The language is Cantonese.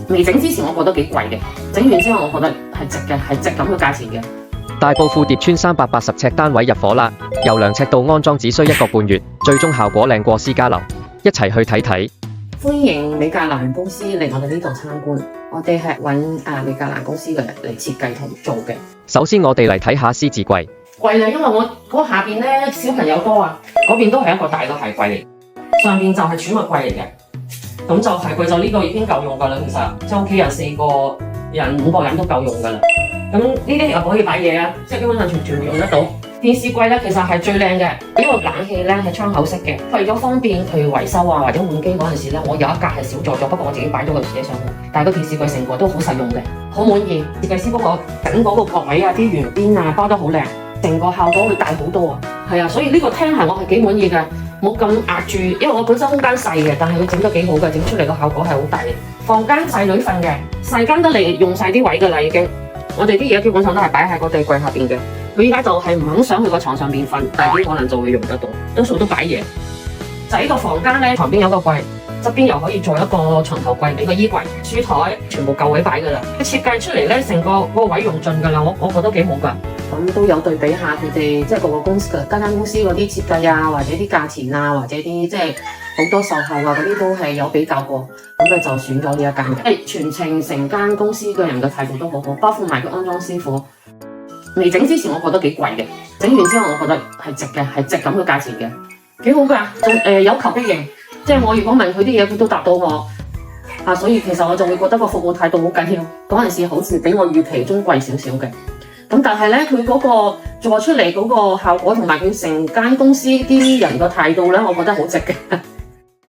未整之前我覺得幾貴嘅，整完之後我覺得係值嘅，係值咁嘅價錢嘅。大埔富蝶村380尺單位入伙啦，由量尺到安裝只需1個半月，最終效果靚過私家樓，一齊去睇睇。歡迎美格蘭公司嚟我哋呢度參觀，我哋係揾美格蘭公司嘅人嚟設計同做嘅。首先我哋嚟睇下獅子櫃。櫃啦，因為我嗰下邊咧小朋友多啊，嗰邊都係一個大嘅鞋櫃嚟，上邊就係儲物櫃嚟嘅。咁就鞋櫃就呢個已經夠用㗎啦，其實即係屋企人4個人5個人都夠用㗎啦。咁呢啲又可以擺嘢啊，即係基本上全部用得到。電視櫃咧其實係最靚嘅，因為冷氣咧係窗口式嘅，為咗方便佢維修啊或者換機嗰陣時咧，我有一格係少咗，不過我自己擺咗個嘢上去。但係個電視櫃成個都好實用嘅，好滿意。設計師幫我頂嗰個角位啊、啲圓邊啊包得好靚，成個效果會大好多啊。係啊，所以呢個廳係我係幾滿意嘅，冇咁壓住，因為我本身空間細嘅，但係佢整得幾好嘅，整出嚟個效果係好大嘅。房間細女瞓嘅，細間得嚟用晒啲位㗎啦已經。我哋啲嘢基本上都係擺喺個地櫃下邊嘅。佢依家就係唔肯上去個床上邊瞓，大啲可能就會用得到，多數都擺嘢。就呢個房間咧，旁邊有個櫃，側邊又可以做一個床頭櫃，俾個衣櫃、書台，全部夠位擺㗎啦。設計出嚟咧，成個位用盡㗎啦，我覺得幾好㗎。咁都有對比下佢哋即係個公司間公司嗰啲設計啊，或者啲價錢啊，或者啲即係好多售後啊嗰啲都係有比較過，咁佢就選咗呢一間嘅。全程成間公司嘅人嘅態度都好好，包括埋個安裝師傅。未整之前我覺得幾貴嘅，整完之後我覺得係值嘅，係值咁嘅價錢嘅，幾好㗎。仲有求必應，即係我如果問佢啲嘢，佢都答到我。所以其實我就會覺得個服務態度好緊要。嗰陣時好似比我預期中貴少少嘅，咁但係咧佢嗰個做出嚟嗰個效果同埋佢成間公司啲人嘅態度咧，我覺得好值嘅。